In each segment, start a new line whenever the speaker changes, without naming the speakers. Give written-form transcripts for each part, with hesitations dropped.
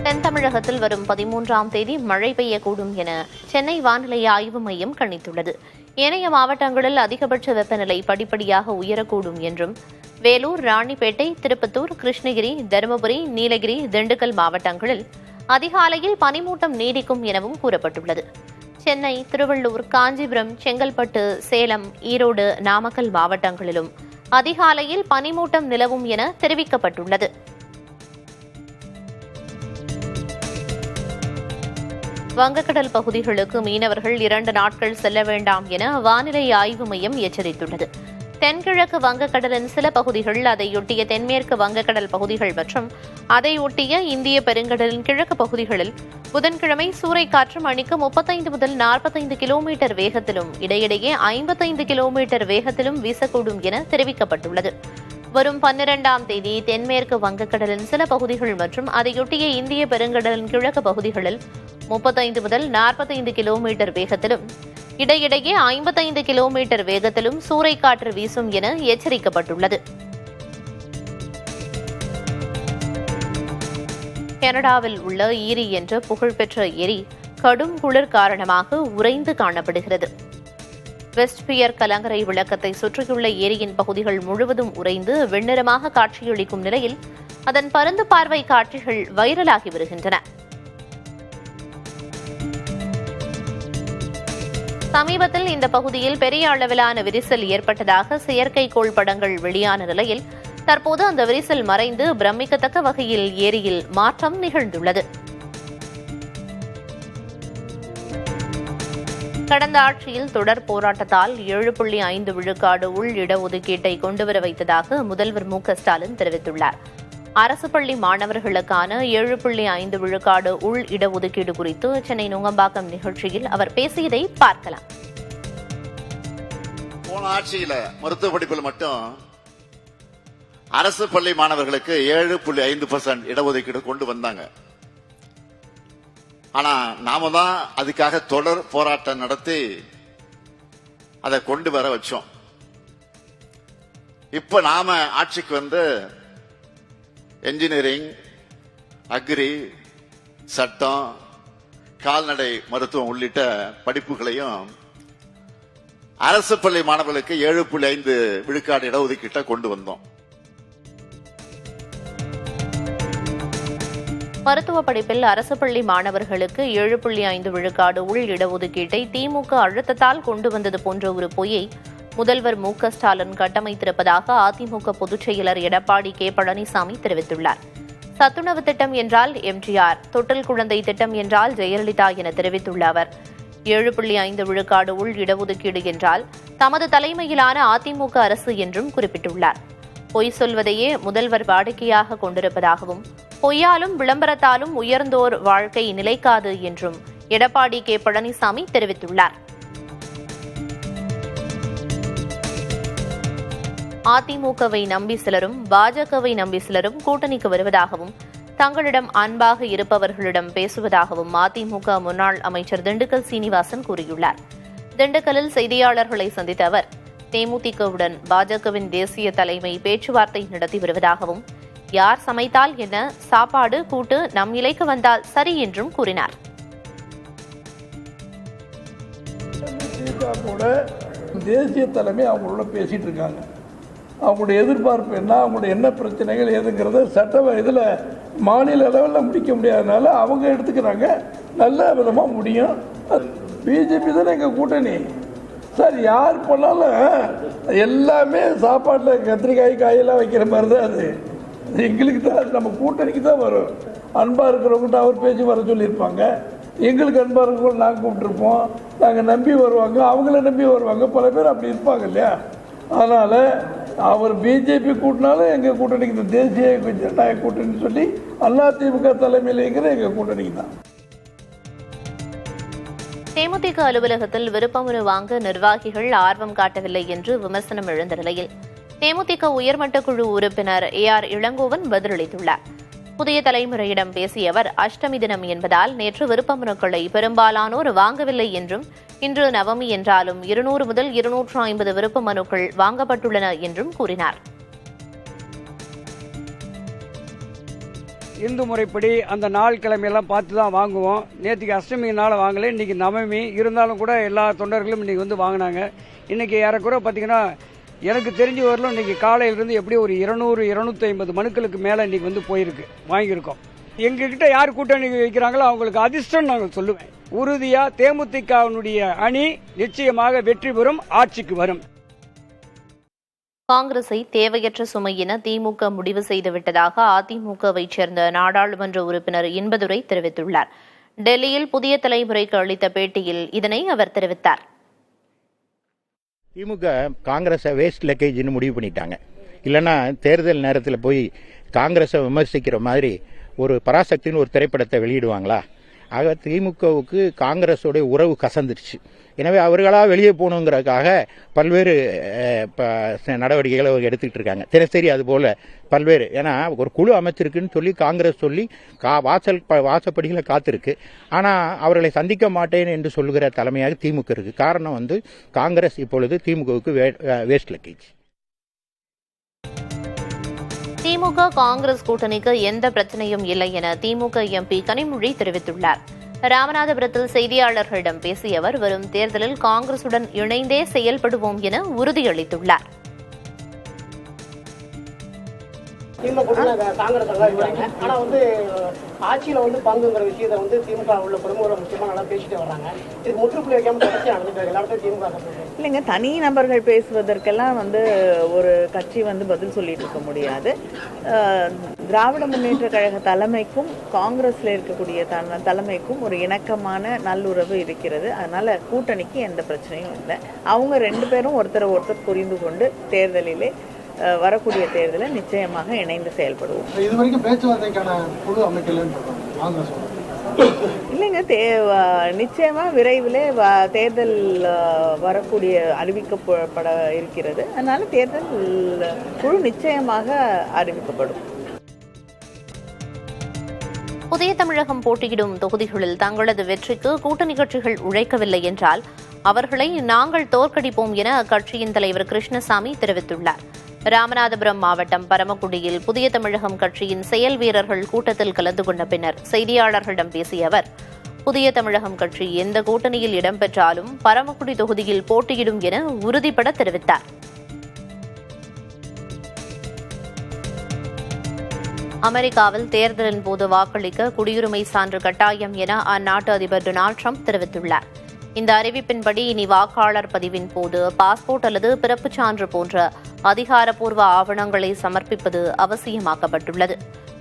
தென் தமிழகத்தில் வரும் 13ஆம் தேதி மழை பெய்யக்கூடும் என சென்னை வானிலை ஆய்வு மையம் கணித்துள்ளது. ஏனைய மாவட்டங்களில் அதிகபட்ச வெப்பநிலை படிப்படியாக உயரக்கூடும் என்றும், வேலூர், ராணிப்பேட்டை, திருப்பத்தூர், கிருஷ்ணகிரி, தருமபுரி, நீலகிரி, திண்டுக்கல் மாவட்டங்களில் அதிகாலையில் பனிமூட்டம் நீடிக்கும் எனவும் கூறப்பட்டுள்ளது. சென்னை, திருவள்ளூர், காஞ்சிபுரம், செங்கல்பட்டு, சேலம், ஈரோடு, நாமக்கல் மாவட்டங்களிலும் அதிகாலையில் பனிமூட்டம் நிலவும் என தெரிவிக்கப்பட்டுள்ளது. வங்கக்கடல் பகுதிகளுக்கு மீனவர்கள் 2 நாட்கள் செல்ல வேண்டாம் என வானிலை ஆய்வு மையம் எச்சரித்துள்ளது. தென்கிழக்கு வங்கக்கடலின் சில பகுதிகள், அதையொட்டிய தென்மேற்கு வங்கக்கடல் பகுதிகள் மற்றும் அதையொட்டிய இந்திய பெருங்கடலின் கிழக்கு பகுதிகளில் புதன்கிழமை சூறைக்காற்று மணிக்கு 35 முதல் 45 கிலோமீட்டர் வேகத்திலும் இடையிடையே 55 கிலோமீட்டர் வேகத்திலும் வீசக்கூடும் என தெரிவிக்கப்பட்டுள்ளது. வரும் 12ஆம் தேதி தென்மேற்கு வங்கக்கடலின் சில பகுதிகள் மற்றும் அதையொட்டிய இந்திய பெருங்கடலின் கிழக்கு பகுதிகளில் 35 முதல் 45 கிலோமீட்டர் வேகத்திலும் இடையிடையே 55 கிலோமீட்டர் வேகத்திலும் சூறைக்காற்று வீசும் என எச்சரிக்கப்பட்டுள்ளது. கனடாவில் உள்ள ஈரி என்ற புகழ்பெற்ற ஏரி கடும் குளிர் காரணமாக உறைந்து காணப்படுகிறது. வெஸ்ட்பியர் கலங்கரை விளக்கத்தை சுற்றியுள்ள ஏரியின் பகுதிகள் முழுவதும் உறைந்து வெண்ணிறமாக காட்சியளிக்கும் நிலையில் அதன் பருந்து பார்வை காட்சிகள் வைரலாகி வருகின்றன. சமீபத்தில் இந்த பகுதியில் பெரிய அளவிலான விரிசல் ஏற்பட்டதாக செயற்கைக்கோள் படங்கள் வெளியான நிலையில் தற்போது அந்த விரிசல் மறைந்து பிரமிக்கத்தக்க வகையில் ஏரியில் மாற்றம் நிகழ்ந்துள்ளது. கடந்த ஆட்சியில் தொடர் போராட்டத்தால் 7.5 விழுக்காடு உள் இடஒதுக்கீட்டை கொண்டுவர வைத்ததாக முதல்வர் மு.க.ஸ்டாலின் தெரிவித்துள்ளார். அரசு பள்ளி மாணவர்களுக்கான 7.5 விழுக்காடு உள் இடஒதுக்கீடு குறித்து சென்னை நுங்கம்பாக்கம் நிகழ்ச்சியில் அவர் பேசியதை பார்க்கலாம்.
போன ஆட்சியில மருத்துவ படிப்பில் மட்டும் அரசு பள்ளி மாணவர்களுக்கு 7.5% இடஒதுக்கீடு கொண்டு வந்தாங்க. ஆனா நாம தான் அதுக்காக தொடர் போராட்டம் நடத்தி அதை கொண்டு வர வச்சோம். இப்ப நாம ஆட்சிக்கு வந்து என்ஜினியரிங், அக்ரி, சட்டம், கால்நடை மருத்துவம் உள்ளிட்ட படிப்புகளையும் அரசு பள்ளி மாணவர்களுக்கு 7.5 விழுக்காடு இடஒதுக்கீட்டை கொண்டு வந்தோம்.
மருத்துவ படிப்பில் அரசு பள்ளி மாணவர்களுக்கு 7.5 விழுக்காடு உள் இடஒதுக்கீட்டை திமுக அழுத்தத்தால் கொண்டு வந்தது போன்ற ஒரு பொய்யை முதல்வர் மு.க.ஸ்டாலின் கட்டமைத்திருப்பதாக அதிமுக பொதுச் செயலர் எடப்பாடி கே. பழனிசாமி தெரிவித்துள்ளார். சத்துணவு திட்டம் என்றால் எம்ஜிஆர், தொட்டில் குழந்தை திட்டம் என்றால் ஜெயலலிதா என தெரிவித்துள்ள அவர் 7.5 விழுக்காடு உள் இடஒதுக்கீடு என்றால் தமது தலைமையிலான அதிமுக அரசு என்றும் குறிப்பிட்டுள்ளார். பொய் சொல்வதையே முதல்வர் வாடிக்கையாக கொண்டிருப்பதாகவும், பொய்யாலும் விளம்பரத்தாலும் உயர்ந்தோர் வாழ்க்கை நிலைக்காது என்றும் எடப்பாடி கே. பழனிசாமி தெரிவித்துள்ளார். அதிமுகவை நம்பி சிலரும் பாஜகவை நம்பி சிலரும் கூட்டணிக்கு வருவதாகவும், தங்களிடம் அன்பாக இருப்பவர்களிடம் பேசுவதாகவும் அதிமுக முன்னாள் அமைச்சர் திண்டுக்கல் சீனிவாசன் கூறியுள்ளார். திண்டுக்கல்லில் செய்தியாளர்களை சந்தித்த அவர் தேமுதிகவுடன் பாஜகவின் தேசிய தலைமை பேச்சுவார்த்தை நடத்தி வருவதாகவும், யார் சமைத்தால் என்ன, சாப்பாடு கூட்டு நம் இலைக்கு வந்தால் சரி என்றும் கூறினார்.
தேசிய தலைமை அவங்களோட பேசிட்டு இருக்காங்க. அவங்களுடைய எதிர்பார்ப்பு என்ன, அவங்களுடைய என்ன பிரச்சனைகள் ஏதுங்கிறத சட்ட இதில் மாநில லெவலில் முடிக்க முடியாதனால அவங்க எடுத்துக்கிறாங்க. நல்ல விதமாக முடியும். பிஜேபி தானே எங்கள் கூட்டணி சார். யார் பண்ணாலும் எல்லாமே சாப்பாட்டில் கத்திரிக்காய் காயெல்லாம் வைக்கிற மாதிரி தான் அது. எங்களுக்கு தான் அது நம்ம கூட்டணிக்கு தான் வரும். அன்பாக இருக்கிறவங்ககிட்ட அவர் பேச்சு வர சொல்லியிருப்பாங்க. எங்களுக்கு அன்பாக இருக்கிறவங்க நாங்கள் கூப்பிட்டுருப்போம். நாங்கள் நம்பி வருவாங்க, அவங்கள நம்பி வருவாங்க. பல பேர் அப்படி இருப்பாங்க இல்லையா? அதனால் அவர் பிஜேபி கூட்டினாலும் எங்கள் கூட்டணிக்கு தான், தேசிய ஜனநாயக கூட்டணி சொல்லி அதிமுக தலைமையிலேங்கிற எங்கள் கூட்டணிக்கு தான்.
தேமுதிக அலுவலகத்தில் விருப்பமனு வாங்க நிர்வாகிகள் ஆர்வம் காட்டவில்லை என்று விமர்சனம் எழுந்த நிலையில் தேமுதிக உயர்மட்ட குழு உறுப்பினர் AR இளங்கோவன் பதிலளித்துள்ளார். புதிய தலைமுறையிடம் பேசிய அவர், அஷ்டமி தினம் என்பதால் நேற்று விருப்பமனுக்களை பெரும்பாலானோர் வாங்கவில்லை என்றும், இன்று நவமி என்றாலும் 200 முதல் 250 விருப்ப மனுக்கள் வாங்கப்பட்டுள்ளன என்றும் கூறினார்.
இந்து முறைப்படி அந்த நாள் கிழமையெல்லாம் பார்த்து தான் வாங்குவோம். நேற்றுக்கு அஷ்டமினால வாங்கலை, இன்றைக்கி நவமி. இருந்தாலும் கூட எல்லா தொண்டர்களும் இன்றைக்கி வந்து வாங்கினாங்க. இன்றைக்கி ஏறக்குறை பார்த்திங்கன்னா எனக்கு தெரிஞ்சு வரலும் இன்றைக்கி காலையிலேருந்து எப்படி ஒரு 200-250 மனுக்களுக்கு மேலே இன்றைக்கி வந்து போயிருக்கு, வாங்கியிருக்கோம். எங்ககிட்ட யார் கூட்டணி வைக்கிறாங்களோ அவங்களுக்கு அதிர்ஷ்டம் நாங்கள் சொல்லுவேன். உறுதியாக தேமுதிகவினுடைய அணி நிச்சயமாக வெற்றி பெறும், ஆட்சிக்கு வரும்.
காங்கிரஸை தேவையற்ற சுமை என திமுக முடிவு செய்துவிட்டதாக அதிமுகவை சேர்ந்த நாடாளுமன்ற உறுப்பினர் இன்பதுரை தெரிவித்துள்ளார். டெல்லியில் புதிய தலைமுறைக்கு அளித்த பேட்டியில் இதனை அவர் தெரிவித்தார்.
திமுக காங்கிரஸை வேஸ்ட் லக்கேஜ்னு முடிவு பண்ணிட்டாங்க. இல்லைன்னா தேர்தல் நேரத்தில் போய் காங்கிரஸை விமர்சிக்கிற மாதிரி ஒரு பராசக்தின்னு ஒரு திரைப்படத்தை வெளியிடுவாங்களா? ஆக திமுகவுக்கு காங்கிரஸோடைய உறவு கசந்துருச்சு. எனவே அவர்களாக வெளியே போகணுங்கிறதுக்காக பல்வேறு நடவடிக்கைகளை அவங்க எடுத்துக்கிட்டு இருக்காங்க. தினசரி அதுபோல் பல்வேறு, ஏன்னா ஒரு குழு அமைச்சிருக்குன்னு சொல்லி காங்கிரஸ் சொல்லி வாசப்படிகளை காத்திருக்கு. ஆனால் அவர்களை சந்திக்க மாட்டேன் என்று சொல்லுகிற தலைமையாக திமுக இருக்கு. காரணம் வந்து காங்கிரஸ் இப்பொழுது திமுகவுக்கு வேஸ்ட் லக்கேஜ்.
திமுக காங்கிரஸ் கூட்டணிக்கு எந்த பிரச்சனையும் இல்லை என திமுக எம்பி கனிமொழி தெரிவித்துள்ளார். ராமநாதபுரத்தில் செய்தியாளர்களிடம் பேசிய அவர் வரும் தேர்தலில் காங்கிரசுடன் இணைந்தே செயல்படுவோம் என உறுதியளித்துள்ளார்.
திமுக காங்கிரஸ் ஆனா வந்து ஆட்சியில வந்து பங்குங்கிற விஷயத்தை வந்து திமுக உள்ள பிரமுகர்கள் முக்கியமா நல்லா பேசிட்டு வர்றாங்க. இது முற்றுப்புள்ளி வைக்காம தொடர்ச்சி நடந்துட்டு எல்லாத்தையும் திமுக
இல்லைங்க. தனி நபர்கள் பேசுவதற்கெல்லாம் வந்து ஒரு கட்சி வந்து பதில் சொல்லிட்டு இருக்க முடியாது. திராவிட முன்னேற்ற கழக தலைமைக்கும் காங்கிரஸ்ல இருக்கக்கூடிய தலைமைக்கும் ஒரு இணக்கமான நல்லுறவு இருக்கிறது. அதனால கூட்டணிக்கு எந்த பிரச்சனையும் இல்லை. அவங்க 2 பேரும் ஒருத்தர் புரிந்து கொண்டு தேர்தலிலே வரக்கூடிய தேர்தலில் நிச்சயமாக இணைந்து செயல்படுவோம்.
இதுவரைக்கும் பேச்சுவார்த்தைக்கான குழு அமைக்கலன்னு
இல்லைங்க. நிச்சயமா விரைவிலே தேர்தல் வரக்கூடிய அறிவிக்கப்பட இருக்கிறது. அதனால தேர்தல் குழு நிச்சயமாக அறிவிக்கப்படும்.
புதிய தமிழகம் போட்டியிடும் தொகுதிகளில் தங்களது வெற்றிக்கு கூட்டணி கட்சிகள் உழைக்கவில்லை என்றால் அவர்களை நாங்கள் தோற்கடிப்போம் என அக்கட்சியின் தலைவர் கிருஷ்ணசாமி தெரிவித்துள்ளார். ராமநாதபுரம் மாவட்டம் பரமக்குடியில் புதிய தமிழகம் கட்சியின் செயல் வீரர்கள் கூட்டத்தில் கலந்து கொண்ட பின்னர் செய்தியாளர்களிடம் பேசிய அவர், புதிய தமிழகம் கட்சி எந்த கூட்டணியில் இடம்பெற்றாலும் பரமக்குடி தொகுதியில் போட்டியிடும் என உறுதிபட தெரிவித்தார். அமெரிக்காவில் தேர்தலின் போது வாக்களிக்க குடியுரிமை சான்று கட்டாயம் என அந்நாட்டு அதிபர் டொனால்டு ட்ரம்ப் தெரிவித்துள்ளார். இந்த அறிவிப்பின்படி இனி வாக்காளர் பதிவின் போது பாஸ்போர்ட் அல்லது பிறப்புச் சான்று போன்ற அதிகாரப்பூர்வ ஆவணங்களை சமர்ப்பிப்பது அவசியமாக்கப்பட்டுள்ளது.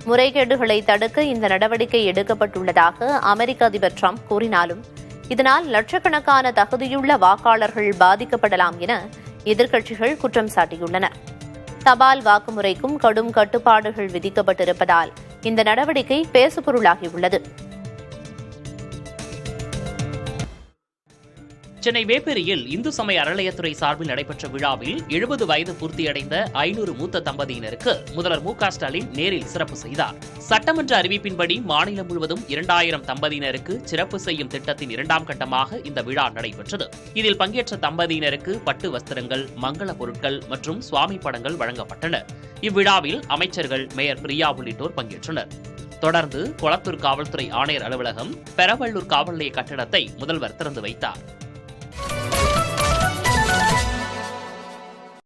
முறைகேடுகளை தடுக்க இந்த நடவடிக்கை எடுக்கப்பட்டுள்ளதாக அமெரிக்க அதிபர் ட்ரம்ப் கூறினாலும் இதனால் லட்சக்கணக்கான தகுதியுள்ள வாக்காளர்கள் பாதிக்கப்படலாம் என எதிர்க்கட்சிகள் குற்றம் சாட்டியுள்ளனர். தபால் வாக்குமுறைக்கும் கடும் கட்டுப்பாடுகள் விதிக்கப்பட்டிருப்பதால் இந்த நடவடிக்கை பேசுபொருளாகியுள்ளது.
சென்னை வேப்பேரியில் இந்து சமய அறநிலையத்துறை சார்பில் நடைபெற்ற விழாவில் 70 வயது பூர்த்தியடைந்த 500 மூத்த தம்பதியினருக்கு முதல்வர் மு.க.ஸ்டாலின் நேரில் சிறப்பு செய்தார். சட்டமன்ற அறிவிப்பின்படி மாநிலம் முழுவதும் 2000 தம்பதியினருக்கு சிறப்பு செய்யும் திட்டத்தின் 2ஆம் கட்டமாக இந்த விழா நடைபெற்றது. இதில் பங்கேற்ற தம்பதியினருக்கு பட்டு வஸ்திரங்கள், மங்கள பொருட்கள் மற்றும் சுவாமி படங்கள் வழங்கப்பட்டன. இவ்விழாவில் அமைச்சர்கள் மேயர் பிரியா உள்ளிட்டோர் பங்கேற்றனர். தொடர்ந்து கொளத்தூர் காவல்துறை ஆணையர் அலுவலகம், பெரவள்ளூர் காவல் நிலைய கட்டிடத்தை முதல்வர் திறந்து வைத்தார்.